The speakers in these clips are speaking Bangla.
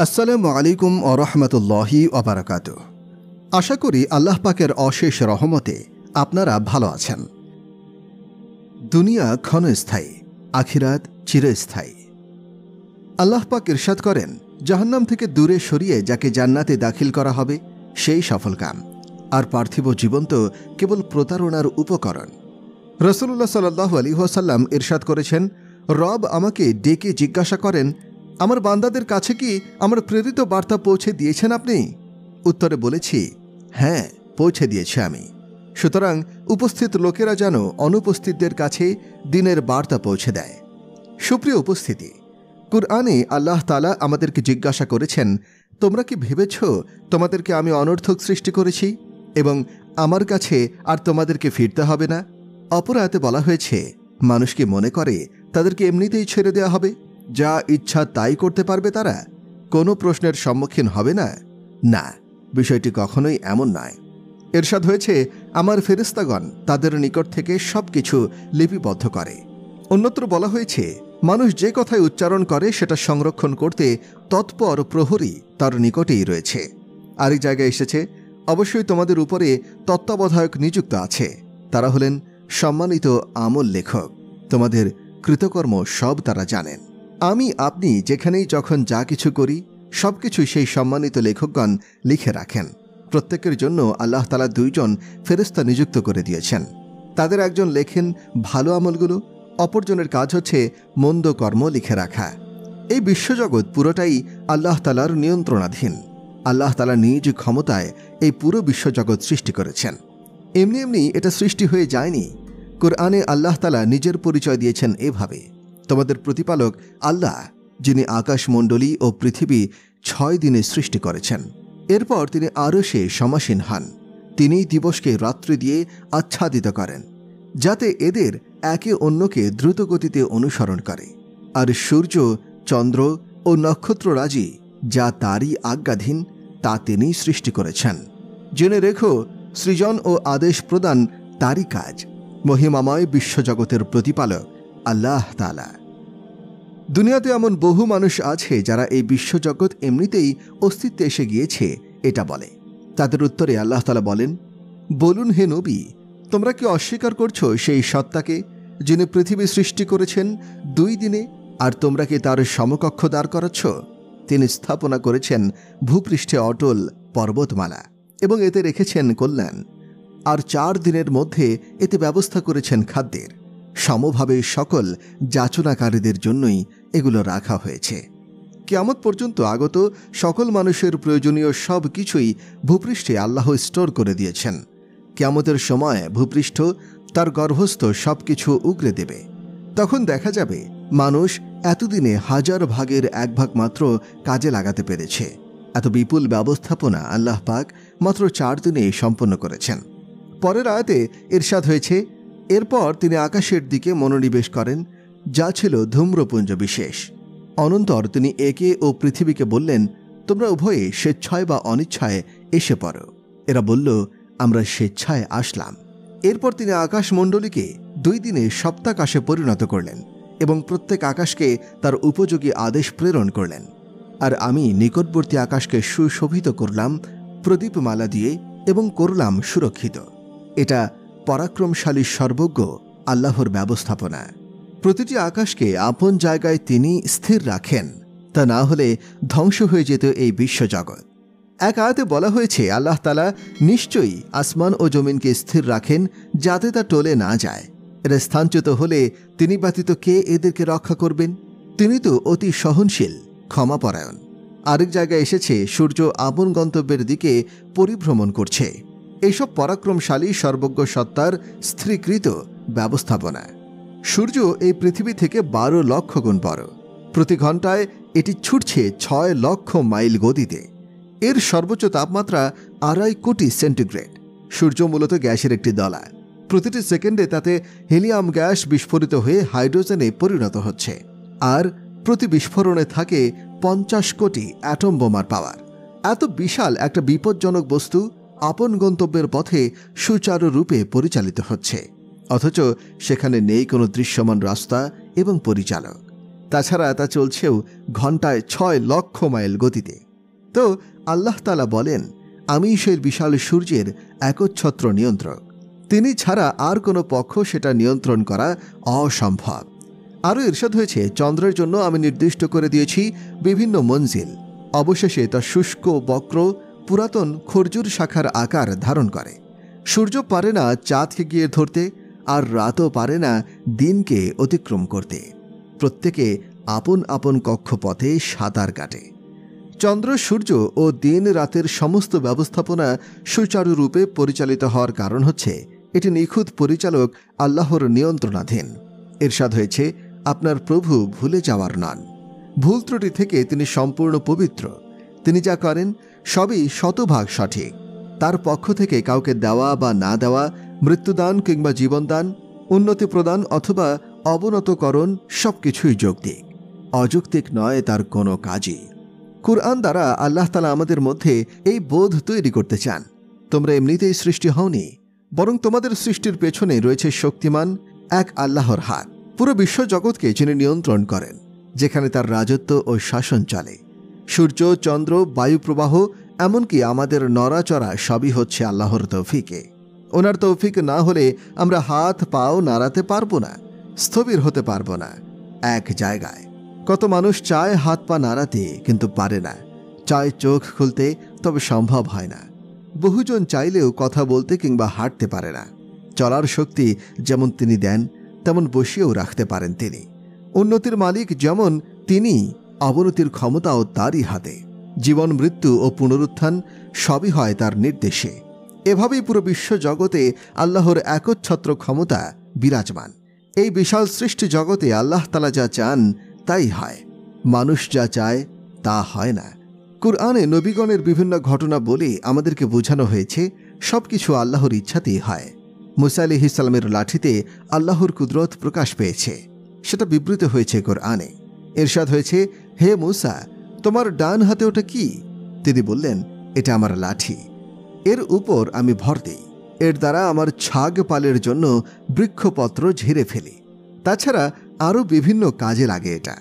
আসসালামু আলাইকুম ওয়া রাহমাতুল্লাহি ওয়া বারাকাতুহু। আশা করি আল্লাহ পাকের অশেষ রহমতে আপনারা ভালো আছেন। দুনিয়া ক্ষণস্থায়ী, আখিরাত চিরস্থায়ী। আল্লাহ পাক ইরশাদ করেন, জাহান্নাম থেকে দূরে সরিয়ে যাকে জান্নাতে দাখিল করা হবে সেই সফলকাম, আর পার্থিব জীবন তো কেবল প্রতারণার উপকরণ। রাসূলুল্লাহ সাল্লাল্লাহু আলাইহি ওয়াসাল্লাম ইরশাদ করেছেন, রব আমাকে ডেকে জিজ্ঞাসা করেন, আমার বান্দাদের কাছে কি আমার প্রেরিত বার্তা পৌঁছে দিয়েছেন আপনি? উত্তরে বলেছি, হ্যাঁ, পৌঁছে দিয়েছি আমি। সুতরাং উপস্থিত লোকেরা যেন অনুপস্থিতদের কাছে দিনের বার্তা পৌঁছে দেয়। সুপ্রিয় উপস্থিতি, কুরআনে আল্লাহ তাআলা আমাদেরকে জিজ্ঞাসা করেছেন, তোমরা কি ভেবেছ তোমাদেরকে আমি অনর্থক সৃষ্টি করেছি এবং আমার কাছে আর তোমাদেরকে ফিরতে হবে না? অপর আয়াতে বলা হয়েছে, মানুষ কি মনে করে তাদেরকে এমনিতেই ছেড়ে দেওয়া হবে? যা ইচ্ছা তাই করতে পারবে তারা, কোনো প্রশ্নের সম্মুখীন হবে না? না, বিষয়টি কখনোই এমন নয়। ইরশাদ হয়েছে, আমার ফেরেশতাগণ তাদের নিকট থেকে সবকিছু লিপিবদ্ধ করে। অন্যত্র বলা হয়েছে, মানুষ যে কথায় উচ্চারণ করে সেটা সংরক্ষণ করতে তৎপর প্রহরী তার নিকটেই রয়েছে। আরেক জায়গায় এসেছে, অবশ্যই তোমাদের উপরে তত্ত্বাবধায়ক নিযুক্ত আছে, তারা হলেন সম্মানিত আমল লেখক, তোমাদের কৃতকর্ম সব তারা জানেন। আমি আপনি যেখানেই যখন যা কিছু করি সবকিছুই সেই সম্মানিত লেখকগণ লিখে রাখেন। প্রত্যেকের জন্য আল্লাহ তাআলা দুইজন ফেরেশতা নিযুক্ত করে দিয়েছেন। তাদের একজন লেখেন ভালো আমলগুলো, অপরজনের কাজ হচ্ছে মন্দ কর্ম লিখে রাখা। এই বিশ্বজগৎ পুরোটাই আল্লাহ তাআলার নিয়ন্ত্রণাধীন। আল্লাহ তাআলা নিজ ক্ষমতায় এই পুরো বিশ্বজগৎ সৃষ্টি করেছেন। এমনি এমনি এটা সৃষ্টি হয়ে যায়নি। কুরআনে আল্লাহ তাআলা নিজের পরিচয় দিয়েছেন এভাবে, তোমাদের প্রতিপালক আল্লাহ, যিনি আকাশমণ্ডলী ও পৃথিবী 6 দিনে সৃষ্টি করেছেন। এরপর তিনি আরশে সমাসীন হন। তিনি দিবসকে রাত্রি দিয়ে আচ্ছাদিত করেন, যাতে এদের একে অন্যকে দ্রুতগতিতে অনুসরণ করে। আর সূর্য, চন্দ্র ও নক্ষত্ররাজি যা তারই আজ্ঞাধীন, তা তিনি সৃষ্টি করেছেন। জেনে রেখো, সৃজন ও আদেশ প্রদান তারই কাজ। মহিমাময় বিশ্বজগতের প্রতিপালক আল্লাহ তাআলা। দুনিয়াতে এমন বহু মানুষ আছে যারা এই বিশ্বজগৎ এমনিতেই অস্তিত্বে এসে গিয়েছে এটা বলে। তাদের উত্তরে আল্লাহ তাআলা বলেন, বলুন হে নবী, তোমরা কি অস্বীকার করছো সেই সত্তাকে যিনি পৃথিবী সৃষ্টি করেছেন 2 দিনে, আর তোমরা কি তার সমকক্ষ দাঁড় করাচ্ছ? তিনি স্থাপনা করেছেন ভূপৃষ্ঠে অটল পর্বতমালা এবং এতে রেখেছেন কল্যাণ, আর 4 দিনের মধ্যে এতে ব্যবস্থা করেছেন খাদ্যের। সমভাবে সকল যাচনাকারীদের জন্যই এগুলো রাখা হয়েছে। কিয়ামত পর্যন্ত আগত সকল মানুষের প্রয়োজনীয় সব কিছুই ভূপৃষ্ঠে আল্লাহ স্টোর করে দিয়েছেন। কিয়ামতের সময় ভূপৃষ্ঠ তার গর্ভস্থ সবকিছু উগরে দেবে। তখন দেখা যাবে মানুষ এতদিনে 1000 ভাগের 1 ভাগ মাত্র কাজে লাগাতে পেরেছে। এত বিপুল ব্যবস্থাপনা আল্লাহ পাক মাত্র 4 দিনে সম্পন্ন করেছেন। পরের আয়াতে ইরশাদ হয়েছে, এরপর তিনি আকাশের দিকে মনোনিবেশ করেন, যা ছিল ধূম্রপুঞ্জ বিশেষ। অনন্তর তিনি একে ও পৃথিবীকে বললেন, তোমরা উভয়ে স্বেচ্ছায় বা অনিচ্ছায় এসে পড়ো। এরা বলল, আমরা স্বেচ্ছায় আসলাম। এরপর তিনি আকাশমণ্ডলীকে 2 দিনে সপ্তাকাশে পরিণত করলেন এবং প্রত্যেক আকাশকে তার উপযোগী আদেশ প্রেরণ করলেন। আর আমি নিকটবর্তী আকাশকে সুশোভিত করলাম প্রদীপমালা দিয়ে এবং করলাম সুরক্ষিত। এটা পরাক্রমশালী সর্বজ্ঞ আল্লাহর ব্যবস্থাপনা। প্রতিটি আকাশকে আপন জায়গায় তিনি স্থির রাখেন, তা না হলে ধ্বংস হয়ে যেত এই বিশ্বজগৎ। এক আয়াতে বলা হয়েছে, আল্লাহ তাআলা নিশ্চয়ই আসমান ও জমিনকে স্থির রাখেন যাতে তা টলে না যায়। এরা স্থানচ্যুত হলে তিনি ব্যতীত কে এদেরকে রক্ষা করবেন? তিনি তো অতি সহনশীল, ক্ষমাপরায়ণ। আরেক জায়গায় এসেছে, সূর্য আপন গন্তব্যের দিকে পরিভ্রমণ করছে। এইসব পরাক্রমশালী সর্বজ্ঞ সত্তার স্থিরীকৃত ব্যবস্থাপনা। সূর্য এই পৃথিবী থেকে 12 লক্ষ গুণ বড়। প্রতি ঘন্টায় এটি ছুটছে 6 লক্ষ মাইল গতিতে। এর সর্বোচ্চ তাপমাত্রা 2.5 কোটি সেন্টিগ্রেড। সূর্য মূলত গ্যাসের একটি দলা। প্রতিটি সেকেন্ডে তাতে হিলিয়াম গ্যাস বিস্ফোরিত হয়ে হাইড্রোজেনে পরিণত হচ্ছে, আর প্রতি বিস্ফোরণে থাকে 50 কোটি অ্যাটম বোমার পাওয়ার। এত বিশাল একটা বিপজ্জনক বস্তু আপন গন্তব্যের পথে সুচারুরূপে পরিচালিত হচ্ছে, অথচ সেখানে নেই কোনো দৃশ্যমান রাস্তা এবং পরিচালক। তাছাড়া তা চলছেও ঘণ্টায় 6 লক্ষ মাইল গতিতে। তো আল্লাহ তাআলা বলেন, আমি সেই বিশাল সূর্যের একচ্ছত্র নিয়ন্ত্রক। তিনি ছাড়া আর কোনো পক্ষ সেটা নিয়ন্ত্রণ করা অসম্ভব। আরও ইরশাদ হয়েছে, চন্দ্রের জন্য আমি নির্দিষ্ট করে দিয়েছি বিভিন্ন মঞ্জিল। অবশেষে তা শুষ্ক, বক্র, পুরাতন খর্জুর শাখার আকার ধারণ করে। সূর্য পারে না চাঁদকে গিয়ে ধরতে, আর রাতও পারে না দিনকে অতিক্রম করতে। প্রত্যেকে আপন আপন কক্ষপথে সাঁতার কাটে। চন্দ্র, সূর্য ও দিন রাতের সমস্ত ব্যবস্থাপনা সুচারুরূপে পরিচালিত হওয়ার কারণ হচ্ছে এটি নিখুঁত পরিচালক আল্লাহর নিয়ন্ত্রণাধীন। ইরশাদ হয়েছে, আপনার প্রভু ভুলে যাওয়ার নন। ভুল ত্রুটি থেকে তিনি সম্পূর্ণ পবিত্র। তিনি যা করেন সবই শতভাগ সঠিক। তার পক্ষ থেকে কাউকে দেওয়া বা না দেওয়া, মৃত্যুদান কিংবা জীবনদান, উন্নতি প্রদান অথবা অবনতকরণ সবকিছুই যৌক্তিক। অযৌক্তিক নয় তার কোনো কাজই। কুরআন দ্বারা আল্লাহ তাআলা আমাদের মধ্যে এই বোধ তৈরি করতে চান, তোমরা এমনিতেই সৃষ্টি হওনি, বরং তোমাদের সৃষ্টির পেছনে রয়েছে শক্তিমান এক আল্লাহর হাত। পুরো বিশ্বজগৎকে যিনি নিয়ন্ত্রণ করেন, যেখানে তার রাজত্ব ও শাসন চলে। সূর্য, চন্দ্র, বায়ু প্রবাহ, এমনকি আমাদের নড়াচড়া সবই হচ্ছে আল্লাহর তৌফিকে। ওনার তৌফিক না হলে আমরা হাত পাও নাড়াতে পারবো না, স্থবির হতে পারবো না এক জায়গায়। কত মানুষ চায় হাত পা নাড়াতে, কিন্তু পারে না। চায় চোখ খুলতে, তবে সম্ভব হয় না। বহুজন চাইলেও কথা বলতে কিংবা হাঁটতে পারে না। চলার শক্তি যেমন তিনি দেন, তেমন বসিয়েও রাখতে পারেন তিনি। উন্নতির মালিক যেমন তিনি, অবনতির ক্ষমতাও তারই হাতে। জীবন, মৃত্যু ও পুনরুত্থান সবই হয় তার নির্দেশে। এভাবেই পুরো বিশ্বজগতে আল্লাহর একচ্ছত্র ক্ষমতা বিরাজমান। এই বিশাল সৃষ্টি জগতে আল্লাহ তাআলা যা চান তাই হয়, মানুষ যা চায় তা হয় না। কুরআনে নবীগণের বিভিন্ন ঘটনা বলে আমাদেরকে বোঝানো হয়েছে সবকিছু আল্লাহর ইচ্ছাতেই হয়। মুসা আলাইহিস সালামের লাঠিতে আল্লাহর কুদরত প্রকাশ পেয়েছে, সেটা বিবৃত হয়েছে কুরআনে। ইরশাদ হয়েছে, হে মুসা, তোমার ডান হাতে ওটা কি? তিনি বললেন, এটা আমার লাঠি। এর উপর আমি ভর দিই। এর দ্বারা আমার ছাগ পালের জন্য বৃক্ষপত্র ঝেড়ে ফেলি। তাছাড়া আরও বিভিন্ন কাজে লাগে এটা।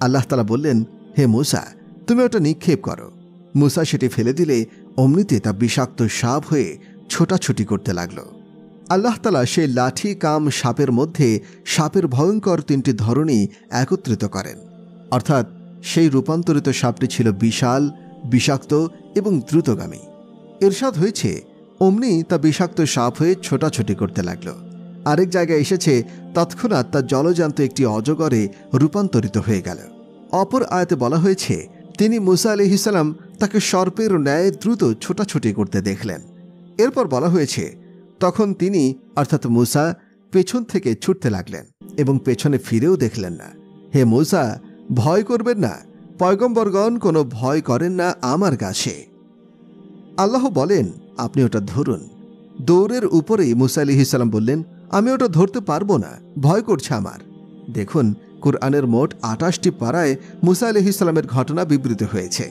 আল্লাহ তাআলা বললেন, হে মুসা, তুমি ওটা নিক্ষেপ করো। মুসা সেটি ফেলে দিলে অমনিতে তা বিষাক্ত সাপ হয়ে ছোটাছুটি করতে লাগল। আল্লাহ তাআলা সেই লাঠি কাম সাপের মধ্যে সাপের ভয়ঙ্কর 3টি ধরনই একত্রিত করেন। অর্থাৎ সেই রূপান্তরিত সাপটি ছিল বিশাল, বিষাক্ত এবং দ্রুতগামী। ইরশাদ হয়েছে, অমনি তা বিষাক্ত সাপ হয়ে ছোটাছুটি করতে লাগল। আরেক জায়গায় এসেছে, তৎক্ষণাৎ তা জলজান্ত একটি অজগরে রূপান্তরিত হয়ে গেল। অপর আয়াতে বলা হয়েছে, তিনি মুসা আলাইহিস সালাম তাকে সর্পের ন্যায় দ্রুত ছোটাছুটি করতে দেখলেন। এরপর বলা হয়েছে, তখন তিনি অর্থাৎ মুসা পেছন থেকে ছুটতে লাগলেন এবং পেছনে ফিরেও দেখলেন না। হে মুসা, ভয় করবেন না, পয়গম্বরগণ কোনো ভয় করেন না আমার কাছে। আল্লাহ বলেন, আপনি ওটা ধরুন। দৌড়ের উপরেই মুসা আলাইহিস সালাম বললেন, আমি ওটা ধরতে পারবো না, ভয় করছে আমার। দেখুন, কুরআনের মোট 28টি পারায় মুসা আলাইহিস সালামের ঘটনা বিবৃত হয়েছে।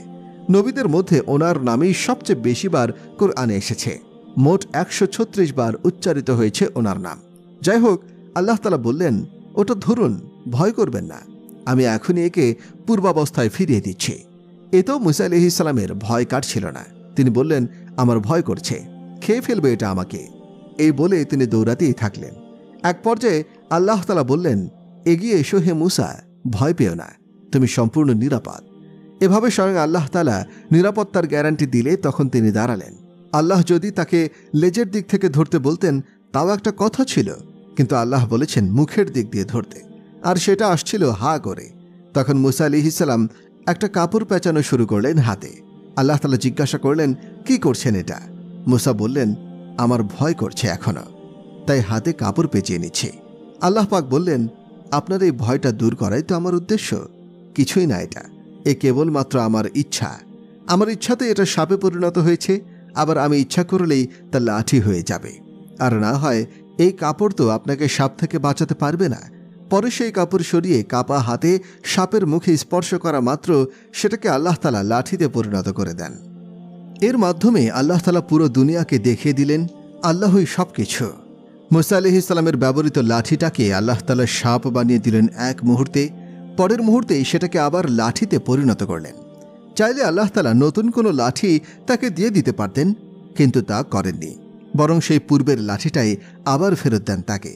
নবীদের মধ্যে ওনার নামেই সবচেয়ে বেশিবার কুরআনে এসেছে। মোট 136 বার উচ্চারিত হয়েছে ওনার নাম। যাই হোক, আল্লাহ তাআলা বললেন, ওটা ধরুন, ভয় করবেন না, আমি এখনই একে পূর্বাবস্থায় ফিরিয়ে দিচ্ছি। এতেও মুসা আলাইহিস সালামের ভয় কাটছিল না। তিনি বললেন, আমার ভয় করছে, খেয়ে ফেলবে এটা আমাকে। এই বলে তিনি দৌড়াতেই থাকলেন। এক পর্যায়ে আল্লাহ তাআলা বললেন, এগিয়ে এসো হে মুসা, ভয় পেও না, তুমি সম্পূর্ণ নিরাপদ। এভাবে স্বয়ং আল্লাহ তাআলা নিরাপত্তার গ্যারান্টি দিলে তখন তিনি দাঁড়ালেন। আল্লাহ যদি তাকে লেজের দিক থেকে ধরতে বলতেন তাও একটা কথা ছিল, কিন্তু আল্লাহ বলেছেন মুখের দিক দিয়ে ধরতে, আর সেটা আসছিল হা করে। তখন মুসা আলাইহিস সালাম একটা কাপড় পেঁচানো শুরু করলেন হাতে। আল্লাহ তাআলা জিজ্ঞাসা করলেন, কি করছেন এটা? মুসা বললেন, আমার ভয় করছে এখনো, তাই হাতে কাপড় পেঁচিয়ে নিচ্ছে। আল্লাহ পাক বললেন, আপনার এই ভয়টা দূর করাই তো আমার উদ্দেশ্য। কিছুই না, এটা কেবলমাত্র আমার ইচ্ছা। আমার ইচ্ছাতে এটা সাপে পরিণত হয়েছে, আবার আমি ইচ্ছা করলেই তা লাঠি হয়ে যাবে। আর না হয় এই কাপড় তো আপনাকে সাপ থেকে বাঁচাতে পারবে না। পরে সেই কাপড় সরিয়ে কাপা হাতে সাপের মুখে স্পর্শ করা মাত্র সেটাকে আল্লাহ তাআলা লাঠিতে পরিণত করে দেন। এর মাধ্যমে আল্লাহ তাআলা পুরো দুনিয়াকে দেখিয়ে দিলেন আল্লাহই সবকিছু। মুসা আলাইহিস সালামের ব্যবহৃত লাঠিটাকে আল্লাহ তাআলা সাপ বানিয়ে দিলেন এক মুহূর্তে। পরের মুহূর্তেই সেটাকে আবার লাঠিতে পরিণত করলেন। চাইলে আল্লাহ তাআলা নতুন কোনো লাঠি তাকে দিয়ে দিতে পারতেন, কিন্তু তা করেননি, বরং সেই পূর্বের লাঠিটাই আবার ফেরত দেন তাকে।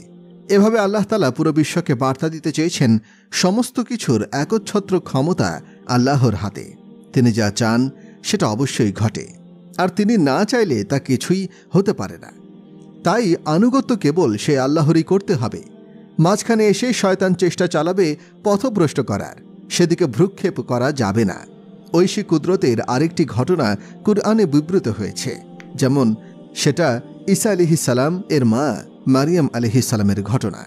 এভাবে আল্লাহ তাআলা পুরো বিশ্বকে বার্তা দিতে চেয়েছেন সমস্ত কিছুর একচ্ছত্র ক্ষমতা আল্লাহর হাতে। তিনি যা চান সেটা অবশ্যই ঘটে, আর তিনি না চাইলে তা কিছুই হতে পারে না। তাই আনুগত্য কেবল সে আল্লাহরই করতে হবে। মাঝখানে এসে শয়তান চেষ্টা চালাবে পথভ্রষ্ট করার, সেদিকে ভ্রুক্ষেপ করা যাবে না। ঐশী কুদরতের আরেকটি ঘটনা কুরআনে বিবৃত হয়েছে, যেমন সেটা ঈসা আলাইহিসসালাম এর মা মারিয়াম আলাইহিসসালামের ঘটনা।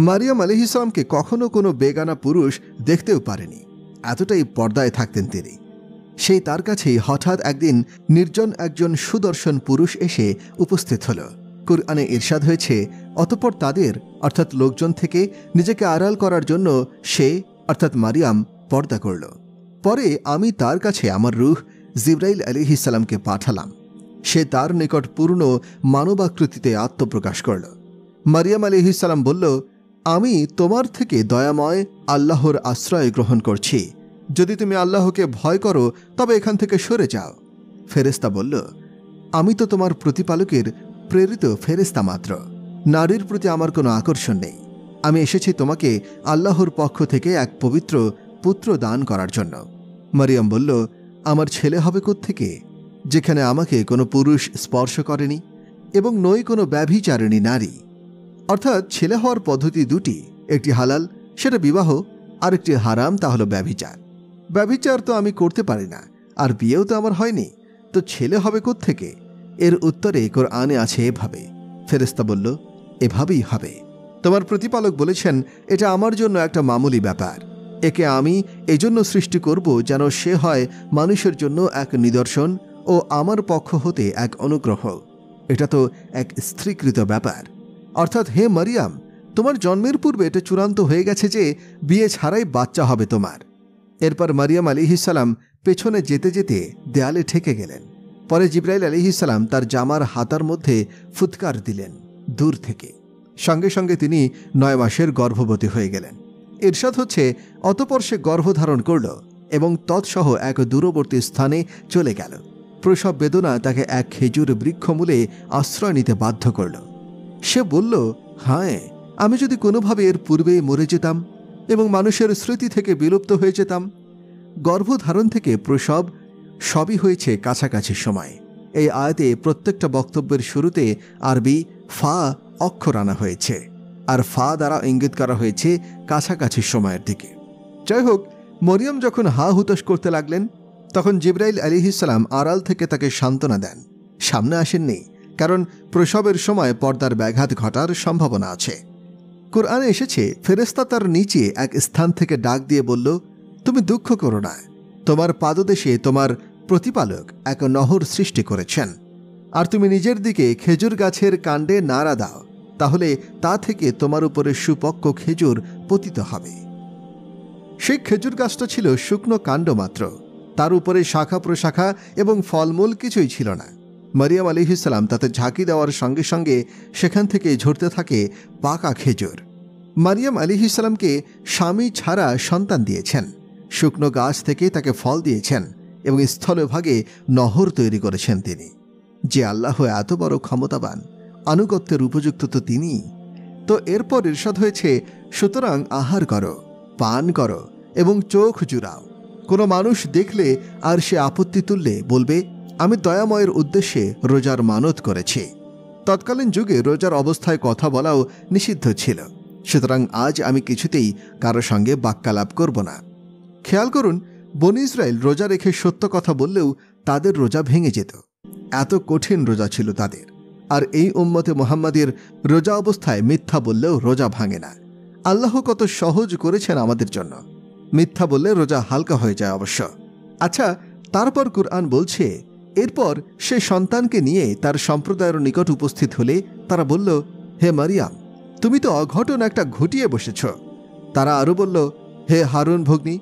মারিয়াম আলাইহিসসালামকে কখনো কোনো বেগানা পুরুষ দেখতেও পারেনি, এতটাই পর্দায় থাকতেন তিনি। সেই তার কাছেই হঠাৎ একদিন নির্জন একজন সুদর্শন পুরুষ এসে উপস্থিত হল। কুরআনে ইরশাদ হয়েছে, অতঃপর তাদের অর্থাৎ লোকজন থেকে নিজেকে আড়াল করার জন্য সে অর্থাৎ মারিয়াম পর্দা করল। পরে আমি তার কাছে আমার রূহ জিবরাইল আলাইহিসসালামকে পাঠালাম। সে তার নিকট পূর্ণ মানবাকৃতিতে আত্মপ্রকাশ করল। মারিয়াম আলাইহিসসালাম বলল, আমি তোমার থেকে দয়াময় আল্লাহর আশ্রয় গ্রহণ করছি। যদি তুমি আল্লাহকে ভয় করো তবে এখান থেকে সরে যাও। ফেরেশতা বলল, আমি তো তোমার প্রতিপালকের প্রেরিত ফেরেশতা মাত্র, নারীর প্রতি আমার কোনো আকর্ষণ নেই। আমি এসেছি তোমাকে আল্লাহর পক্ষ থেকে এক পবিত্র পুত্র দান করার জন্য। মারিয়াম বলল, আমার ছেলে হবে কোত্থেকে, যেখানে আমাকে কোনো পুরুষ স্পর্শ করেনি এবং নই কোনো ব্যভিচারিণী নারী। অর্থাৎ ছেলে হওয়ার পদ্ধতি দুটি, একটি হালাল, সেটা বিবাহ, আর একটি হারাম, তা হলো ব্যভিচার। ব্যভিচার তো আমি করতে পারি না, আর বিয়েও তো আমার হয়নি, তো ছেলে হবে কোত্থেকে? এর উত্তরে কোরআনে আছে এভাবে। ফেরেশতা বলল, এভাবেই হবে। তোমার প্রতিপালক বলেছেন, এটা আমার জন্য একটা মামুলি ব্যাপার। একে আমি এজন্য সৃষ্টি করব যেন সে হয় মানুষের জন্য এক নিদর্শন ও আমার পক্ষ হতে এক অনুগ্রহ। এটা তো এক স্ত্রীকৃত ব্যাপার। অর্থাৎ হে মারিয়াম, তোমার জন্মের পূর্বে এটা চূড়ান্ত হয়ে গেছে যে বিয়ে ছাড়াই বাচ্চা হবে তোমার। এরপর মারিয়াম আলাইহিসসালাম পেছনে যেতে যেতে দেয়ালে ঠেকে গেলেন। পরে জিবরাইল আলাইহিসসালাম তার জামার হাতার মধ্যে ফুৎকার দিলেন দূর থেকে। সঙ্গে সঙ্গে তিনি 9 মাসের গর্ভবতী হয়ে গেলেন। ইরশাদ হচ্ছে, অতঃপর সে গর্ভধারণ করল এবং তৎসহ এক দূরবর্তী স্থানে চলে গেল। প্রসব বেদনা তাকে এক খেজুর বৃক্ষমূলে আশ্রয় নিতে বাধ্য করল। সে বলল, হায়, আমি যদি কোনোভাবে এর পূর্বেই মরে যেতাম এবং মানুষের স্মৃতি থেকে বিলুপ্ত হয়ে যেতাম। গর্ভধারণ থেকে প্রসব সবই হয়েছে কাছাকাছি সময়। এই আয়াতে প্রত্যেকটা বক্তব্যের শুরুতে আরবি ফা অক্ষর আনা হয়েছে, আর ফা দ্বারা ইঙ্গিত করা হয়েছে কাছাকাছি সময়ের দিকে। যাই হোক, মরিয়ম যখন হা হুতাশ করতে লাগলেন, তখন জিবরাইল আলাইহিসসালাম আড়াল থেকে তাকে সান্ত্বনা দেন। সামনে আসেননি, কারণ প্রসবের সময় পর্দার ব্যাঘাত ঘটার সম্ভাবনা আছে। কুরআনে এসেছে, ফেরেশতা তার নিচে এক স্থান থেকে ডাক দিয়ে বলল, তুমি দুঃখ করো না, তোমার পাদদেশে তোমার প্রতিপালক এক নহর সৃষ্টি করেছেন, আর তুমি নিজের দিকে খেজুর গাছের কাণ্ডে নাড়া দাও, তাহলে তা থেকে তোমার উপরে সুপক্ক খেজুর পতিত হবে। সেই খেজুর গাছটা ছিল শুকনো কাণ্ড মাত্র, তার উপরে শাখা প্রশাখা এবং ফলমূল কিছুই ছিল না। মারিয়াম আলাইহিসসালাম তাতে ঝাঁকি দেওয়ার সঙ্গে সঙ্গে সেখান থেকে ঝরতে থাকে পাকা খেজুর। মারিয়াম আলাইহিসসালামকে স্বামী ছাড়া সন্তান দিয়েছেন, শুকনো গাছ থেকে তাকে ফল দিয়েছেন এবং স্থলভাগে নহর তৈরি করেছেন তিনি। যে আল্লাহ এত বড় ক্ষমতাবান, আনুগত্যের উপযুক্ত তো তিনি। তো এরপর ইরশাদ হয়েছে, সুতরাং আহার করো, পান করো এবং চোখ জুড়াও। কোনো মানুষ দেখলে আর সে আপত্তি তুললে বলবে, আমি দয়াময়ের উদ্দেশ্যে রোজার মানত করেছি। তৎকালীন যুগে রোজার অবস্থায় কথা বলাও নিষিদ্ধ ছিল, সুতরাং আজ আমি কিছুতেই কারো সঙ্গে বাক্যালাপ করব না। খেয়াল করুন, বনী ইসরায়েল রোজা রেখে সত্য কথা বললেও তাদের রোজা ভেঙে যেত, এত কঠিন রোজা ছিল তাদের। আর এই উম্মতে মুহাম্মাদের রোজা অবস্থায় মিথ্যা বললেও রোজা ভাঙে না। আল্লাহ কত সহজ করেছেন আমাদের জন্য। মিথ্যা বললে রোজা হালকা হয়ে যায় অবশ্য। আচ্ছা, তারপর কুরআন বলছে, এরপর সে সন্তানকে নিয়ে তার সম্প্রদায়ের নিকট উপস্থিত হলে তারা বলল, হে মারিয়াম, তুমি তো অঘটন একটা ঘটিয়ে বসেছ। তারা আরও বলল, হে হারুন ভগ্নী,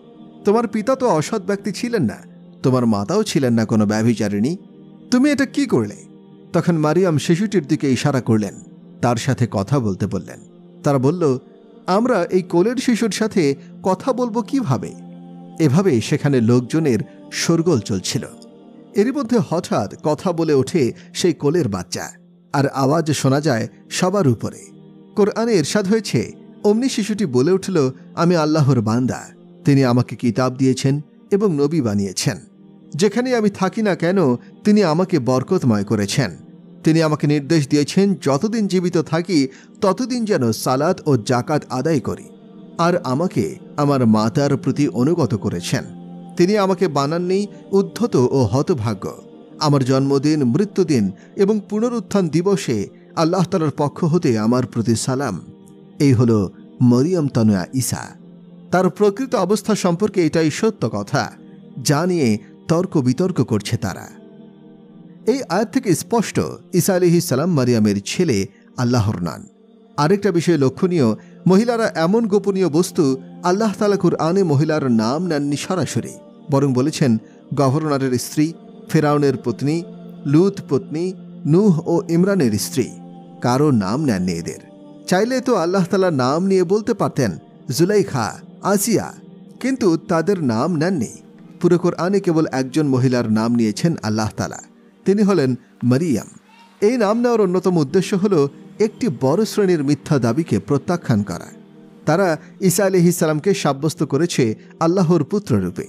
তোমার পিতা তো অসৎ ব্যক্তি ছিলেন না, তোমার মাতাও ছিলেন না কোনো ব্যভিচারিণী, তুমি এটা কি করলে? তখন মারিয়াম শিশুটির দিকে ইশারা করলেন, তার সাথে কথা বলতে বললেন। তারা বলল, আমরা এই কোলের শিশুর সাথে কথা বলবো কিভাবে? এভাবে সেখানে লোকজনের শোরগোল চলছিল। এরই মধ্যে হঠাৎ কথা বলে ওঠে সেই কোলের বাচ্চা, আর আওয়াজ শোনা যায় সবার উপরে। কোরআনে ইরশাদ হয়েছে, অমনি শিশুটি বলে উঠল, আমি আল্লাহর বান্দা, তিনি আমাকে কিতাব দিয়েছেন এবং নবী বানিয়েছেন। যেখানে আমি থাকি না কেন তিনি আমাকে বরকতময় করেছেন। তিনি আমাকে নির্দেশ দিয়েছেন যতদিন জীবিত থাকি ততদিন যেন সালাত ও জাকাত আদায় করি, আর আমাকে আমার মাতার প্রতি অনুগত করেছেন। তিনি আমাকে বানাননি উদ্ধত ও হতভাগ্য। আমার জন্মদিন, মৃত্যুদিন এবং পুনরুত্থান দিবসে আল্লাহ তাআলার পক্ষ হতে আমার প্রতি সালাম। এই হল মরিয়ম তনয়া ঈসা। তার প্রকৃত অবস্থা সম্পর্কে এটাই সত্য কথা, যা নিয়ে তর্ক বিতর্ক করছে তারা। এই আয়াত থেকে স্পষ্ট ঈসা আলাইহিস সালাম মারিয়ামের ছেলে, আল্লাহর নান। আরেকটা বিষয় লক্ষণীয়, মহিলারা এমন গোপনীয় বস্তু, আল্লাহ তাআলা কুরআনে মহিলার নাম নেননি সরাসরি, বরং বলেছেন গভর্নরের স্ত্রী, ফেরাউনের পত্নী, লুত পত্নী, নূহ ও ইমরানের স্ত্রী। কারো নাম নেননি এদের। চাইলে তো আল্লাহ তাআলা নাম নিয়ে বলতে পারতেন জুলাইখা, আসিয়া, কিন্তু তাদের নাম নেননি। পুরো কোরআনে কেবল একজন মহিলার নাম নিয়েছেন আল্লাহ তাআলা, তিনি হলেন মারিয়াম। এই নাম নেওয়ার অন্যতম উদ্দেশ্য হল একটি বড় শ্রেণীর মিথ্যা দাবিকে প্রত্যাখ্যান করা। তারা ঈসা আলাইহিস সালামকে সাব্যস্ত করেছে আল্লাহর পুত্ররূপে।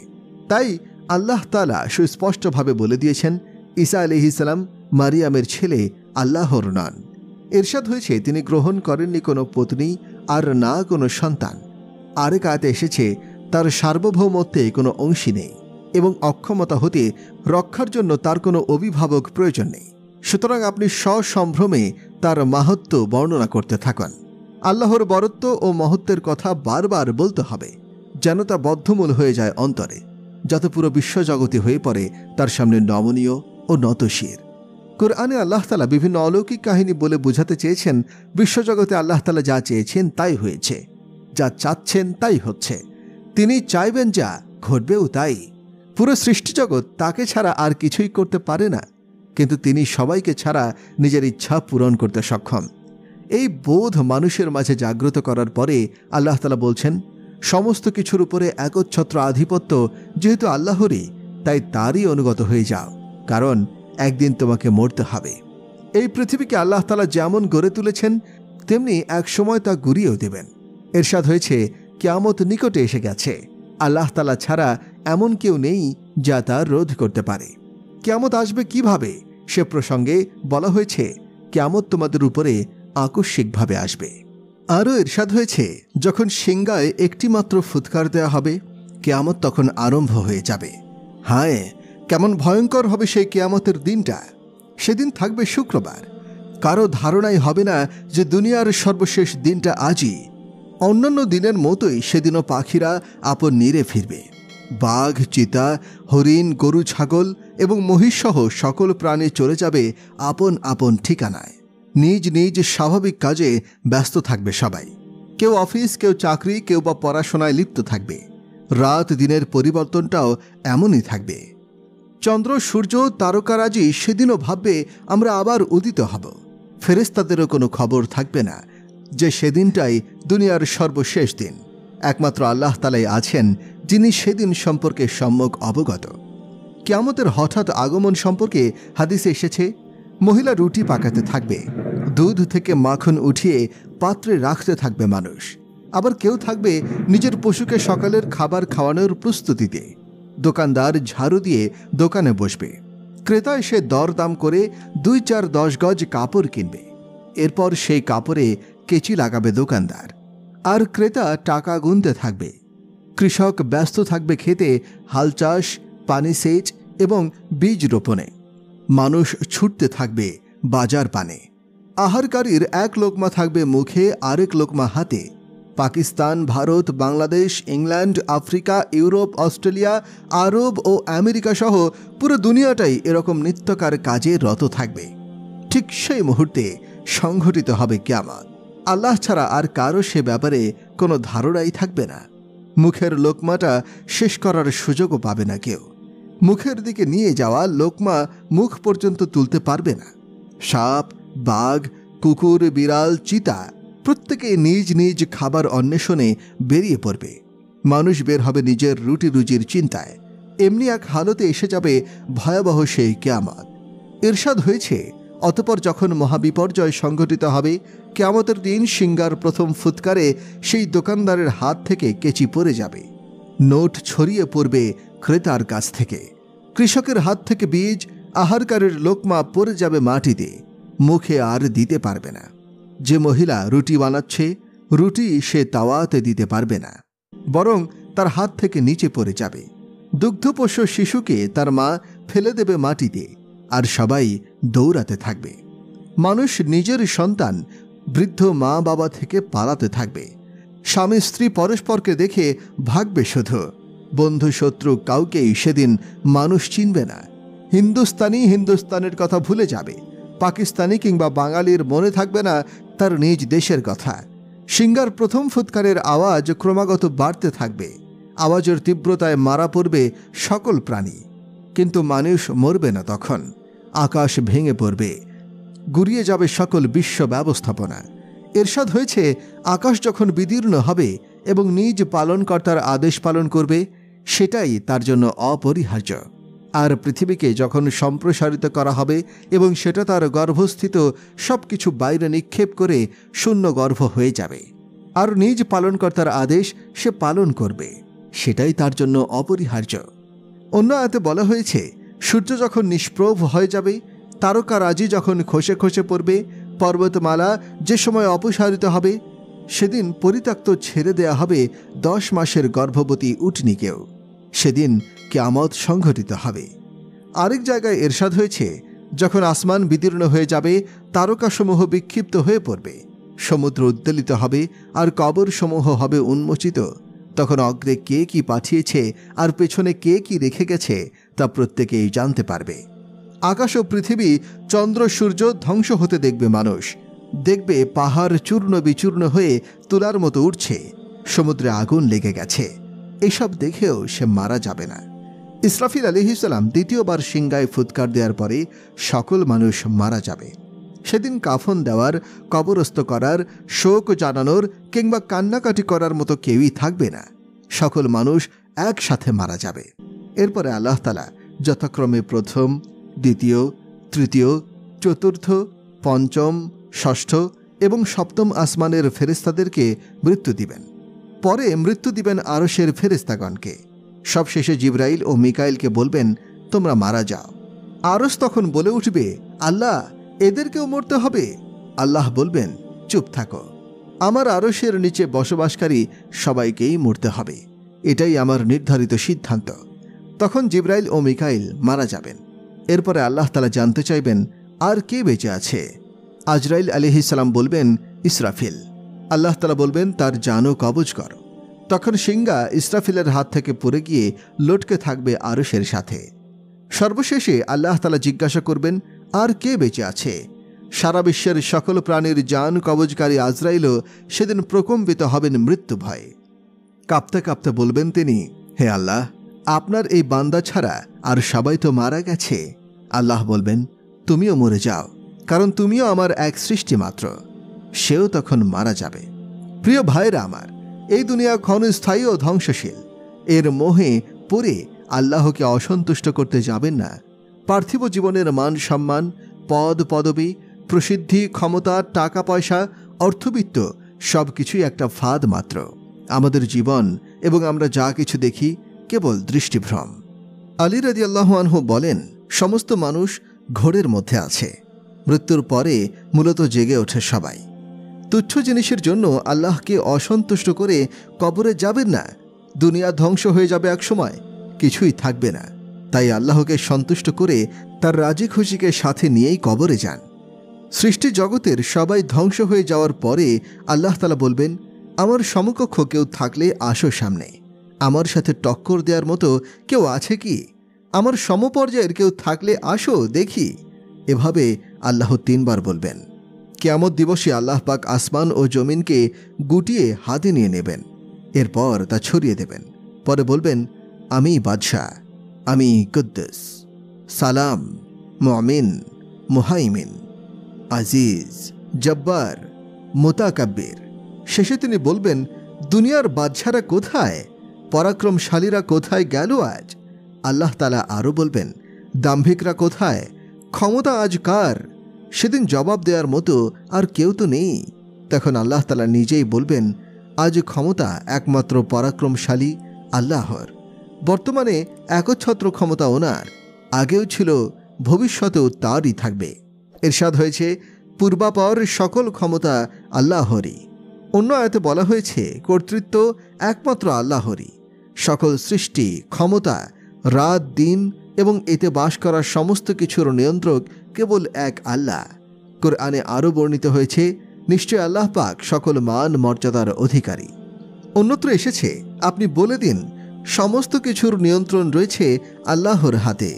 তাই আল্লাহ তাআলা সুস্পষ্টভাবে বলে দিয়েছেন, ঈসা আলাইহিস সালাম মারিয়ামের ছেলে, আল্লাহর নান। ইরশাদ হয়েছে তিনি গ্রহণ করেননি কোনো পত্নী আর না কোনো সন্তান। আরেক আয়াতে এসেছে তার সার্বভৌমত্বে কোনো অংশী নেই এবং অক্ষমতা হতে রক্ষার জন্য তার কোনো অভিভাবক প্রয়োজন নেই। সুতরাং আপনি সসম্ভ্রমে তার মাহাত্ম্য বর্ণনা করতে থাকুন। আল্লাহর বরত্ব ও মহত্বের কথা বারবার বলতে হবে, যেন তা বদ্ধমূল হয়ে যায় অন্তরে, যাতে পুরো বিশ্বজগতে হয়ে পড়ে তার সামনে নমনীয় ও নতশির। কোরআনে আল্লাহ তাআলা বিভিন্ন অলৌকিক কাহিনী বলে বোঝাতে চেয়েছেন বিশ্বজগতে আল্লাহ তাআলা যা চেয়েছেন তাই হয়েছে, যা চাচ্ছেন তাই হচ্ছে, তিনি চাইবেন যা ঘটবেও তাই। পুরো সৃষ্টিজগৎ তাকে ছাড়া আর কিছুই করতে পারে না, কিন্তু তিনি সবাইকে ছাড়া নিজের ইচ্ছা পূরণ করতে সক্ষম। এই বোধ মানুষের মাঝে জাগ্রত করার পরে আল্লাহ তাআলা বলছেন, সমস্ত কিছুর উপরে একচ্ছত্র আধিপত্য যেহেতু আল্লাহরই, তাই তারই অনুগত হয়ে যাও, কারণ একদিন তোমাকে মরতে হবে। এই পৃথিবীকে আল্লাহ তাআলা যেমন গড়ে তুলেছেন তেমনি এক সময় তা গুঁড়িয়েও দেবেন। ইরশাদ হয়েছে কিয়ামত নিকটে এসে গেছে, আল্লাহ তাআলা ছাড়া এমন কেউ নেই যা তা রোধ করতে পারে। কিয়ামত আসবে কিভাবে সে প্রসঙ্গে বলা হয়েছে, কিয়ামত তোমাদের উপরে আকস্মিকভাবে আসবে। আরও ইরশাদ হয়েছে যখন সিংগায় একটি মাত্র ফুৎকার দেয়া হবে, কিয়ামত তখন আরম্ভ হয়ে যাবে। হায়, কেমন ভয়ঙ্কর হবে সেই কিয়ামতের দিনটা। সেদিন থাকবে শুক্রবার। কারো ধারণাই হবে না যে দুনিয়ার সর্বশেষ দিনটা আজই। অন্যান্য দিনের মতোই সেদিনও পাখিরা আপন নীড়ে ফিরবে। বাঘ, চিতা, হরিণ, গরু, ছাগল এবং মহিষসহ সকল প্রাণী চলে যাবে আপন আপন ঠিকানায়। নিজ নিজ স্বাভাবিক কাজে ব্যস্ত থাকবে সবাই। কেউ অফিস, কেউ চাকরি, কেউ বা পড়াশোনায় লিপ্ত থাকবে। রাত দিনের পরিবর্তনটাও এমনই থাকবে। চন্দ্র, সূর্য, তারকারাজি সেদিনও ভাববে আমরা আবার উদিত হব। ফেরেশতাদেরও কোনো খবর থাকবে না যে সেদিনটাই দুনিয়ার সর্বশেষ দিন। একমাত্র আল্লাহ তাআলাই আছেন যিনি সেদিন সম্পর্কে সম্যক অবগত। কিয়ামতের হঠাৎ আগমন সম্পর্কে হাদিসে এসেছে, মহিলা রুটি পাকাতে থাকবে, দুধ থেকে মাখন উঠিয়ে পাত্রে রাখতে থাকবে মানুষ। আবার কেউ থাকবে নিজের পশুকে সকালের খাবার খাওয়ানোর প্রস্তুতিতে। দোকানদার ঝাড়ু দিয়ে দোকানে বসবে। ক্রেতা এসে দরদাম করে 2-4-10 গজ কাপড় কিনবে। এরপর সেই কাপড়ে কেচি লাগাবে দোকানদার, আর ক্রেতা টাকা গুনতে থাকবে। কৃষক ব্যস্ত থাকবে খেতে হাল চাষ, পানি সেচ এবং বীজ রোপণে। মানুষ ছুটতে থাকবে বাজার পানে। আহারকারীর এক লোকমা থাকবে মুখে, আরেক লোকমা হাতে। Pakistan, Bharat, Bangladesh, England, Africa, Europe, Australia, আরব ও আমেরিকা সহ পুরো দুনিয়াটাই এরকম নিত্যকার কাজে রত থাকবে। ঠিক সেই মুহূর্তে সংঘটিত হবে কিয়ামত। আল্লাহ ছাড়া আর কারো সে ব্যাপারে কোনো ধারণাই থাকবে না। মুখের লোকমাটা শেষ করার সুযোগও পাবে না কেউ। মুখের দিকে নিয়ে যাওয়া লোকমা মুখ পর্যন্ত তুলতে পারবে না। সাপ, বাঘ, কুকুর, বিড়াল, চিতা প্রত্যেকে নিজ নিজ খাবার অন্বেষণে বেরিয়ে পড়বে। মানুষ বের হবে নিজের রুটি রুজির চিন্তায়। এমনি এক হালতে এসে যাবে ভয়াবহ সেই কিয়ামত। ইরশাদ হয়েছে, অতঃপর যখন মহাবিপর্যয় সংঘটিত হবে, কিয়ামতের দিন সিংহার প্রথম ফুৎকারে সেই দোকানদারের হাত থেকে কেচি পড়ে যাবে। নোট ছড়িয়ে পড়বে ক্রেতার কাছ থেকে। কৃষকের হাত থেকে বীজ, আহারকারীর লোকমা পড়ে যাবে মাটিতে, মুখে আর দিতে পারবে না। যে মহিলা রুটি বানাচ্ছে, রুটি সে তাওয়াতে দিতে পারবে না, বরং তার হাত থেকে নিচে পড়ে যাবে। দুগ্ধপোষ্য শিশুকে তার মা ফেলে দেবে মাটিতে, আর সবাই দৌড়াতে থাকবে। মানুষ নিজের সন্তান বৃদ্ধ মা বাবা থেকে পালাতে থাকবে। স্বামী স্ত্রী পরস্পরকে দেখে ভাগবে শুধু। বন্ধু শত্রু কাউকেই সেদিন মানুষ চিনবে না। হিন্দুস্তানের কথা ভুলে যাবে। পাকিস্তানি কিংবা বাঙালির মনে থাকবে না তার নিজ দেশের কথা। সিংহার প্রথম ফুৎকারের আওয়াজ ক্রমাগত বাড়তে থাকবে। আওয়াজের তীব্রতায় মারা পড়বে সকল প্রাণী, কিন্তু মানুষ মরবে না তখন। আকাশ ভেঙে পড়বে, গুড়িয়ে যাবে সকল বিশ্ব ব্যবস্থাপনা। ইরশাদ হয়েছে, আকাশ যখন বিদীর্ণ হবে এবং নিজ পালনকর্তার আদেশ পালন করবে, সেটাই তার জন্য অপরিহার্য। আর পৃথিবীকে যখন সম্প্রসারিত করা হবে এবং সেটা তার গর্ভস্থিত সবকিছু বাইরে নিক্ষেপ করে শূন্য গর্ভ হয়ে যাবে, আর নিজ পালনকর্তার আদেশ সে পালন করবে, সেটাই তার জন্য অপরিহার্য। অন্য আয়াতে বলা হয়েছে, সূর্য যখন নিষ্প্রভ হয়ে যাবে, তারকারাজি যখন খসে খসে পড়বে, পর্বতমালা যে সময় অপসারিত হবে, সেদিন পরিত্যক্ত ছেড়ে দেয়া হবে 10 মাসের গর্ভবতী উটনীকেও। সেদিন কিয়ামত সংঘটিত হবে। আরেক জায়গায় ইরশাদ হয়েছে, যখন আসমান বিদীর্ণ হয়ে যাবে, তারকাসমূহ বিক্ষিপ্ত হয়ে পড়বে, সমুদ্র উদ্বেলিত হবে, আর কবরসমূহ হবে উন্মোচিত, তখন অগ্রে কে কি পাঠিয়েছে আর পেছনে কে কি রেখে গেছে তা প্রত্যেকেই জানতে পারবে। আকাশ ও পৃথিবী, চন্দ্র সূর্য ধ্বংস হতে দেখবে মানুষ। দেখবে পাহাড় চূর্ণ বিচূর্ণ হয়ে তুলার মতো উঠছে, সমুদ্রে আগুন লেগে গেছে। এসব দেখেও সে মারা যাবে না। ইসরাফিল আলাইহিস সালাম দ্বিতীয়বার সিংহায় ফুৎকার দেওয়ার পরে সকল মানুষ মারা যাবে। সেদিন কাফন দেওয়ার, কবরস্থ করার, শোক জানানোর কিংবা কান্নাকাটি করার মতো কেউই থাকবে না। সকল মানুষ একসাথে মারা যাবে। এরপরে আল্লাহ তাআলা যথাক্রমে প্রথম, দ্বিতীয়, তৃতীয়, চতুর্থ, পঞ্চম, ষষ্ঠ এবং সপ্তম আসমানের ফেরেশতাদেরকে মৃত্যু দিবেন। পরে মৃত্যু দিবেন আরশের ফেরেশতাগণকে। সবশেষে জিবরাইল ও মিকাইলকে বলবেন, তোমরা মারা যাও। আরশ তখন বলে উঠবে, আল্লাহ, এদেরকেও মরতে হবে? আল্লাহ বলবেন, চুপ থাকো, আমার আরশের নিচে বসবাসকারী সবাইকেই মরতে হবে, এটাই আমার নির্ধারিত সিদ্ধান্ত। তখন জিবরাইল ও মিকাইল মারা যাবেন। এরপরে আল্লাহ তাআলা জানতে চাইবেন, আর কে বেঁচে আছে? আজরাইল আলাইহিস সালাম বলবেন, ইসরাফিল। আল্লাহ তাআলা বলবেন, তার জানও কবজ কর। তখন সিংহা ইসরাফিলের হাত থেকে পড়ে গিয়ে লটকে থাকবে আরশের সাথে। সর্বশেষে আল্লাহ তাআলা জিজ্ঞাসা করবেন, আর কে বেঁচে আছে? সারা বিশ্বের সকল প্রাণীর জান কবজকারী আজরাইলও সেদিন প্রকম্পিত হবেন মৃত্যু ভয়ে। কাঁপতে কাঁপতে বলবেন তিনি, হে আল্লাহ, আপনার এই বান্দা ছাড়া আর সবাই তো মারা গেছে। আল্লাহ বলবেন, তুমিও মরে যাও, কারণ তুমিও আমার এক সৃষ্টি মাত্র। সেও তখন মারা যাবে। প্রিয় ভাইরা আমার, এই দুনিয়া ক্ষণস্থায়ী ও ধ্বংসশীল। এর মোহে পড়ে আল্লাহকে অসন্তুষ্ট করতে যাবেন না। পার্থিব জীবনের মান সম্মান, পদ পদবী, প্রসিদ্ধি, ক্ষমতা, টাকা পয়সা, অর্থবিত্ত সবকিছুই একটা ফাঁদ মাত্র। আমাদের জীবন এবং আমরা যা কিছু দেখি কেবল দৃষ্টিভ্রম। আলী রাদিয়াল্লাহু আনহু বলেন, সমস্ত মানুষ ঘোরের মধ্যে আছে। মৃত্যুর পরে মূলত জেগে ওঠে সবাই। তুচ্ছ জিনিসের জন্য আল্লাহকে অসন্তুষ্ট করে কবরে যাবেন না। দুনিয়া ধ্বংস হয়ে যাবে এক সময়, কিছুই থাকবে না। তাই আল্লাহকে সন্তুষ্ট করে তার রাজি খুশিকে সাথে নিয়েই কবরে যান। সৃষ্টি জগতের সবাই ধ্বংস হয়ে যাওয়ার পরে আল্লাহ তাআলা বলবেন, আমার সমকক্ষ কেউ থাকলে আসো সামনে। আমার সাথে টক্কর দেওয়ার মতো কেউ আছে কি? আমার সমপর্যায়ের কেউ থাকলে আসো দেখি। এভাবে আল্লাহ 3 বার বলবেন। কিয়ামত দিবসে আল্লাহ পাক আসমান ও জমিনকে গুটিয়ে হাতে নিয়ে নেবেন। এরপর তা ছড়িয়ে দেবেন। পরে বলবেন, আমি বাদশাহ, আমি কুদ্দুস, সালাম, মুমিন, মুহাইমিন, আজিজ, জব্বার, মুতাকাব্বির। শেষে তিনি বলবেন, দুনিয়ার বাদশারা কোথায়, পরাক্রমশালীরা কোথায় গেল আজ? আল্লাহ তাআলা আরও বলবেন, দাম্ভিকরা কোথায়, ক্ষমতা আজ কার? সেদিন জবাব দেওয়ার মতো আর কেউ তো নেই। তখন আল্লাহ তাআলা নিজেই বলবেন, আজ ক্ষমতা একমাত্র পরাক্রমশালী আল্লাহর। বর্তমানে একচ্ছত্র ক্ষমতা ওনার, আগেও ছিল, ভবিষ্যতেও তারই থাকবে। ইরশাদ হয়েছে, পূর্বাপর সকল ক্ষমতা আল্লাহরই। অন্য আয়াতে বলা হয়েছে, কর্তৃত্ব একমাত্র আল্লাহরই। সকল সৃষ্টি, ক্ষমতা, রাত দিন এবং এতে বাস করার সমস্ত কিছুর নিয়ন্ত্রক কেবল এক আল্লাহ। কোরআনে আরও বর্ণিত হয়েছে, নিশ্চয় আল্লাহ পাক সকল মান মর্যাদার অধিকারী। অন্যত্র এসেছে, আপনি বলে দিন, সমস্ত কিছুর নিয়ন্ত্রণ রয়েছে আল্লাহর হাতে।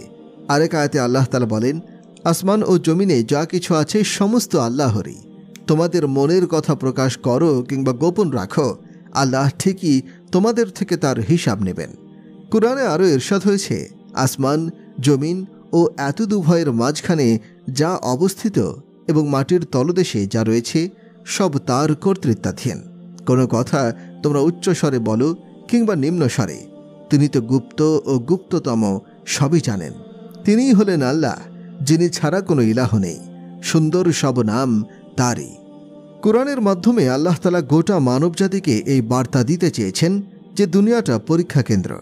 আরেক আয়াতে আল্লাহ তাআলা বলেন, আসমান ও জমিনে যা কিছু আছে সমস্ত আল্লাহরই। তোমাদের মনের কথা প্রকাশ করো কিংবা গোপন রাখো, আল্লাহ ঠিকই তোমাদের থেকে তার হিসাব নেবেন। কুরআনে আরও ইরশাদ হয়েছে, আসমান, জমিন ও এতদুভয়ের মাঝখানে যা অবস্থিত এবং মাটির তলদেশে যা রয়েছে সব তার কর্তৃত্বাধীন। কোনো কথা তোমরা উচ্চ স্বরে বলো কিংবা নিম্ন স্বরে, তিনি তো গুপ্ত ও গুপ্ততম সবই জানেন। তিনিই হলেন আল্লাহ, যিনি ছাড়া কোনো ইলাহ নেই। সুন্দর সব নাম তারই। কুরআনের মাধ্যমে আল্লাহ তাআলা গোটা মানবজাতিকে এই বার্তা দিতে চেয়েছেন যে দুনিয়াটা পরীক্ষা কেন্দ্র।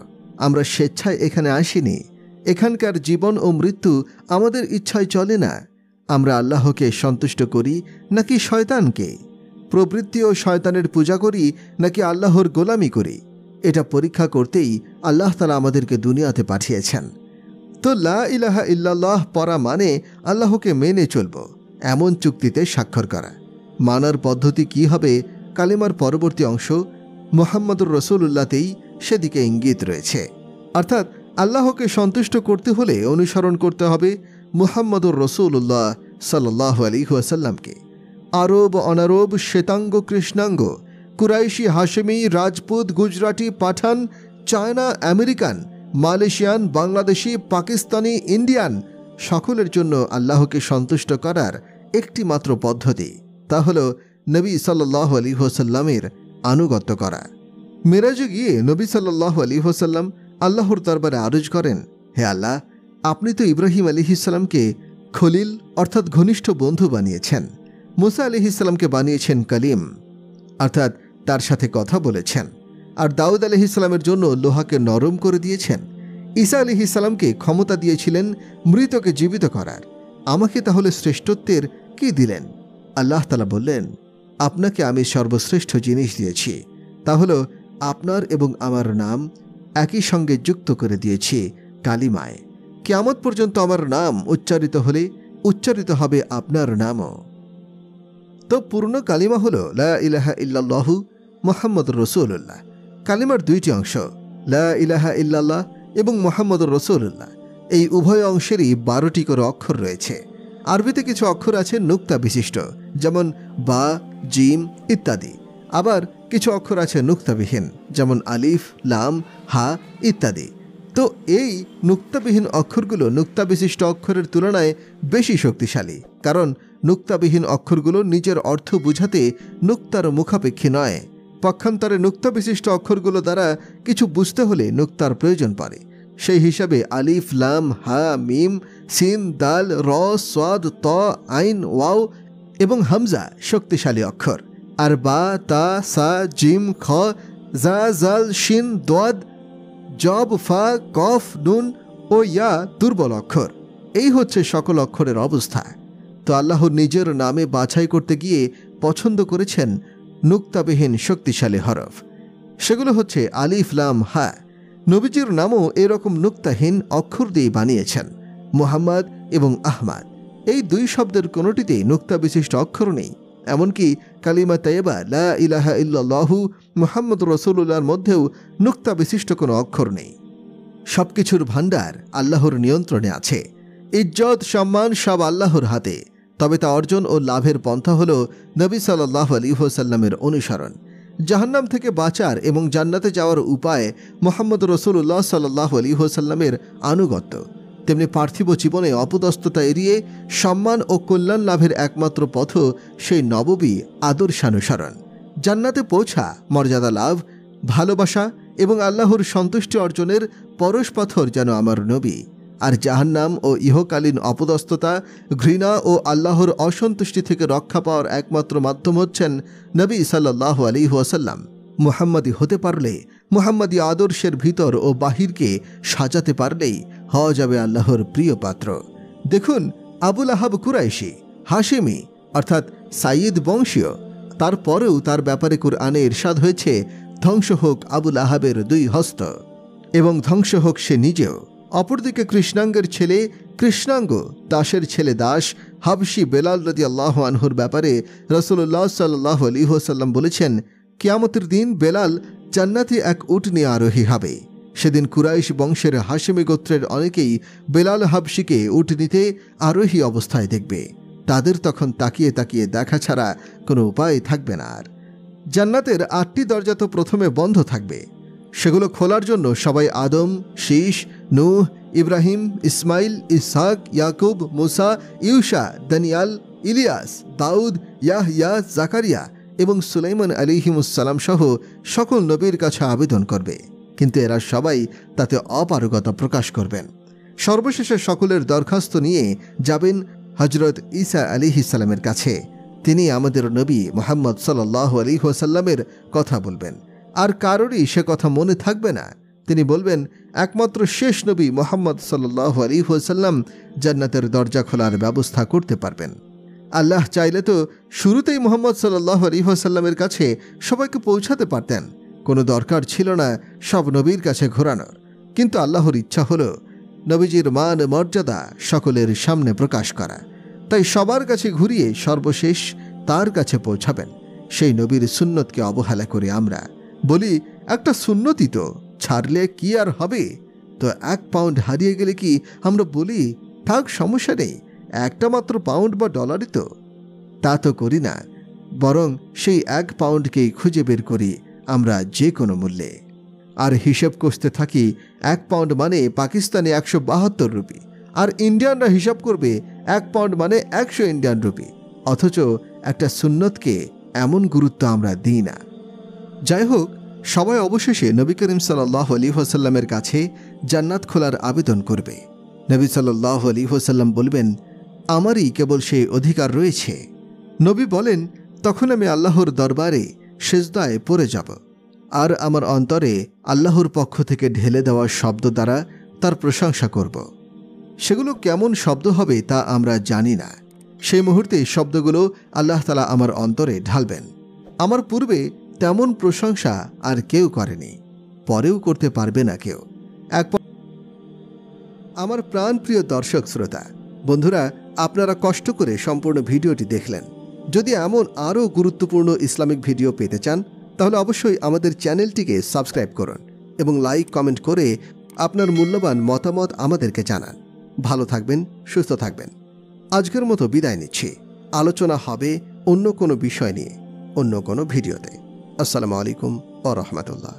আমরা স্বেচ্ছায় এখানে আসিনি। এখানকার জীবন ও মৃত্যু আমাদের ইচ্ছায় চলে না। আমরা আল্লাহকে সন্তুষ্ট করি নাকি শয়তানকে, প্রবৃত্তি ও শয়তানের পূজা করি নাকি আল্লাহর গোলামি করি, এটা পরীক্ষা করতেই আল্লাহ তাআলা আমাদেরকে দুনিয়াতে পাঠিয়েছেন। তো লা ইলাহা ইল্লাল্লাহ পড়া মানে আল্লাহকে মেনে চলব এমন চুক্তিতে স্বাক্ষর করা। মানার পদ্ধতি কি হবে, কালিমার পরবর্তী অংশ মুহাম্মদুর রাসূলুল্লাহতেই সেদিকে ইঙ্গিত রয়েছে। অর্থাৎ আল্লাহকে সন্তুষ্ট করতে হলে অনুসরণ করতে হবে মুহাম্মদুর রাসূলুল্লাহ সাল্লাল্লাহু আলাইহি ওয়াসাল্লামকে। আরব, অনারব, শ্বেতাঙ্গ, কৃষ্ণাঙ্গ, কুরাইশি, হাশেমি, Rajput, Gujarati, Pathan, China, American, Malaysian, Bangladeshi, Pakistani, Indian, সকলের জন্য আল্লাহকে সন্তুষ্ট করার একটি মাত্র পদ্ধতি, তা হল নবী সাল্লাল্লাহু আলাইহি ওয়াসাল্লামের আনুগত্য করা। মেরাজে গিয়ে নবী সাল্লাল্লাহু আলাইহি ওয়াসাল্লাম আল্লাহর দরবারে আরজ করেন, হে আল্লাহ, আপনি তো ইব্রাহিম আলাইহিস সালামকে খলিল অর্থাৎ ঘনিষ্ঠ বন্ধু বানিয়েছেন, মুসা আলাইহিস সালামকে বানিয়েছেন কালিম অর্থাৎ তার সাথে কথা বলেছেন, আর দাউদ আলাইহিস সালামের জন্য লোহাকে নরম করে দিয়েছেন। ঈসা আলাইহিস সালামকে ক্ষমতা দিয়েছিলেন মৃতকে জীবিত করার। আমাকে তাহলে শ্রেষ্ঠত্বের কি দিলেন? আল্লাহ তাআলা বললেন, আপনাকে আমি সর্বশ্রেষ্ঠ জিনিস দিয়েছি, তা হলো আপনার এবং আমার নাম একই সঙ্গে যুক্ত করে দিয়েছি কালিমায়। কিয়ামত পর্যন্ত আমার নাম উচ্চারিত হলে উচ্চারিত হবে আপনার নামও। তো পূর্ণ কালিমা হলো লা ইলাহা ইল্লাল্লাহু মুহাম্মদুর রাসূলুল্লাহ। কালিমার দুইটি অংশ, লা ইলাহা ইল্লাল্লাহ এবং মুহাম্মদুর রাসূলুল্লাহ। এই উভয় অংশেরই 12টি করে অক্ষর রয়েছে। আরবিতে কিছু অক্ষর আছে নুক্তা বিশিষ্ট, যেমন বা, জিম ইত্যাদি। আবার কিছু অক্ষর আছে নুক্তাবিহীন, যেমন আলিফ, লাম, হা ইত্যাদি। তো এই নুক্তাবিহীন অক্ষরগুলো নুক্তা বিশিষ্ট অক্ষরের তুলনায় বেশি শক্তিশালী, কারণ নুক্তাবিহীন অক্ষরগুলো নিজের অর্থ বুঝাতে নুক্তার মুখাপেক্ষী নয়। পক্ষান্তরে নুক্তা বিশিষ্ট অক্ষরগুলো দ্বারা কিছু বুঝতে হলে নুক্তার প্রয়োজন পড়ে। সেই হিসাবে আলিফ, লাম, হা, মিম, সিন, দাল, র, সাদ, ত, আইন, ওয়াও এবং হামজা শক্তিশালী অক্ষর, আর বা, তা, সা, জিম, খ, জা, জাল, শিন, দোয়াদ, জব, ফা, কফ, নুন ও ইয়া দুর্বল অক্ষর। এই হচ্ছে সকল অক্ষরের অবস্থা। তো আল্লাহর নিজের নামে বাছাই করতে গিয়ে পছন্দ করেছেন নুক্তাবিহীন শক্তিশালী হরফ। সেগুলো হচ্ছে আলিফ, লাম, হা। নবীজির নামও এরকম নুক্তাহীন অক্ষর দিয়ে বানিয়েছেন। মুহাম্মদ এবং আহমাদ এই দুই শব্দের কোনোটিতেই নুক্তা বিশিষ্ট অক্ষর নেই। এমনকি কালিমা তাইয়্যিবা লা ইলাহা ইল্লাল্লাহু মুহাম্মদুর রাসূলুল্লাহর মধ্যেও নুক্তা বিশিষ্ট কোনো অক্ষর নেই। সবকিছুর ভাণ্ডার আল্লাহর নিয়ন্ত্রণে আছে। ইজ্জত, সম্মান সব আল্লাহর হাতে। তবে তা অর্জন ও লাভের পন্থা হল নবী সাল্লাল্লাহু আলাইহি ওয়াসাল্লামের অনুসরণ। জাহান্নাম থেকে বাঁচার এবং জান্নাতে যাওয়ার উপায় মুহাম্মদ রাসূলুল্লাহ সাল্লাল্লাহু আলাইহি ওয়াসাল্লামের আনুগত্য। তেমনি পার্থিব জীবনে অপদস্থতা এড়িয়ে সম্মান ও কল্যাণ লাভের একমাত্র পথ সেই নববী আদর্শানুসরণ। জান্নাতে পৌঁছা, মর্যাদা লাভ, ভালোবাসা এবং আল্লাহর সন্তুষ্টি অর্জনের পরশপাথর যেন আমার নবী। আর জাহান্নাম ও ইহকালীন অপদস্থতা, ঘৃণা ও আল্লাহর অসন্তুষ্টি থেকে রক্ষা পাওয়ার একমাত্র মাধ্যম হচ্ছেন নবী সাল্লাল্লাহু আলাইহি ওয়াসাল্লাম। মুহাম্মাদি হতে পারলে, মুহাম্মাদি আদর্শের ভিতর ও বাহিরকে সাজাতে পারলেই হওয়া যাবে আল্লাহর প্রিয় পাত্র। দেখুন, আবুল আহাব কুরাইশি, হাশেমি অর্থাৎ সাইয়্যিদ বংশীয়, তারপরেও তার ব্যাপারে কুরআনে ইরশাদ হয়েছে, ধ্বংস হোক আবুল আহাবের 2 হস্ত, এবং ধ্বংস হোক সে নিজেও। অপরদিকে কৃষ্ণাঙ্গের ছেলে কৃষ্ণাঙ্গ, দাসের ছেলে দাস, হাবশি বেলাল রাদিয়াল্লাহু আনহুর ব্যাপারে রাসূলুল্লাহ সাল্লাল্লাহু আলাইহি ওয়াসাল্লাম বলেছেন, কিয়ামতের দিন বেলাল জান্নাতে এক উট নিয়ে আরোহী হবে। সেদিন কুরাইশ বংশের হাশেমি গোত্রের অনেকেই বেলাল হাবশিকে উট নিতে আরোহী অবস্থায় দেখবে। তাদের তখন তাকিয়ে তাকিয়ে দেখা ছাড়া কোনো উপায় থাকবে না। আর জান্নাতের 8টি দরজা তো প্রথমে বন্ধ থাকবে। সেগুলো খোলার জন্য সবাই আদম, শীশ, নূহ, ইব্রাহিম, ইসমাইল, ইসহাক, ইয়াকুব, মুসা, ইউসা, দানিয়াল, ইলিয়াস, দাউদ, ইয়াহইয়া, জাকারিয়া এবং সুলাইমান আলাইহিমুসসালাম সহ সকল নবীর কাছে আবেদন করবে, কিন্তু এরা সবাই তাতে অপারগতা প্রকাশ করবেন। সর্বশেষে সকলের দরখাস্ত নিয়ে যাবেন হজরত ঈসা আলাইহিস সালামের কাছে। তিনি আমাদের নবী মুহাম্মদ সাল্লাল্লাহু আলাইহি ওয়াসাল্লামের কথা বলবেন, আর কারোরই সে কথা মনে থাকবে না। তিনি বলবেন, একমাত্র শেষ নবী মুহাম্মদ সাল্লাল্লাহু আলাইহি ওয়াসাল্লাম জান্নাতের দরজা খোলার ব্যবস্থা করতে পারবেন। আল্লাহ চাইলে তো শুরুতেই মুহাম্মদ সাল্লাল্লাহু আলাইহি ওয়াসাল্লামের কাছে সবাইকে পৌঁছাতে পারতেন, কোনো দরকার ছিল না সব নবীর কাছে ঘোরানোর। কিন্তু আল্লাহর ইচ্ছা হলো নবীজির মান মর্যাদা সকলের সামনে প্রকাশ করা, তাই সবার কাছে ঘুরিয়ে সর্বশেষ তার কাছে পৌঁছাবেন। সেই নবীর সুন্নতকে অবহেলা করে আমরা বলি, একটা সুন্নতই তো, ছাড়লে কি আর হবে? তো 1 পাউন্ড হারিয়ে গেলে কি আমরা বলি, থাক সমস্যা নেই, একটা মাত্র পাউন্ড বা ডলারই তো? তা তো করি না, বরং সেই 1 পাউন্ডকেই খুঁজে বের করি আমরা যে কোনো মূল্যে। আর হিসেব কষতে থাকি, 1 পাউন্ড মানে পাকিস্তানে 172 রুপি, আর ইন্ডিয়ানরা হিসাব করবে 1 পাউন্ড মানে 100 ইন্ডিয়ান রুপি। অথচ একটা সুন্নতকে এমন গুরুত্ব আমরা দিই না। যাই হোক, সবাই অবশেষে নবী করিম সাল্লাল্লাহু আলাইহি ওয়াসাল্লামের কাছে জান্নাত খোলার আবেদন করবে। নবী সাল্লাল্লাহু আলাইহি ওয়াসাল্লাম বলবেন, আমারই কেবল সেই অধিকার রয়েছে। নবী বলেন, তখন আমি আল্লাহর দরবারে সিজদায় পড়ে যাব, আর আমার অন্তরে আল্লাহর পক্ষ থেকে ঢেলে দেওয়া শব্দ দ্বারা তার প্রশংসা করব। সেগুলো কেমন শব্দ হবে তা আমরা জানি না। সেই মুহূর্তে শব্দগুলো আল্লাহ তাআলা আমার অন্তরে ঢালবেন। আমার পূর্বে তেমন প্রশংসা আর কেউ করেনি, পরেও করতে পারবে না কেউ। আমার প্রাণপ্রিয় দর্শক শ্রোতা বন্ধুরা, আপনারা কষ্ট করে সম্পূর্ণ ভিডিওটি দেখলেন। যদি এমন আরও গুরুত্বপূর্ণ ইসলামিক ভিডিও পেতে চান, তাহলে অবশ্যই আমাদের চ্যানেলটিকে সাবস্ক্রাইব করুন এবং লাইক কমেন্ট করে আপনার মূল্যবান মতামত আমাদেরকে জানান। ভালো থাকবেন, সুস্থ থাকবেন। আজকের মতো বিদায় নিচ্ছি। আলোচনা হবে অন্য কোনো বিষয় নিয়ে, অন্য কোনো ভিডিওতে। আসসালামু আলাইকুম ওয়া রাহমাতুল্লাহ।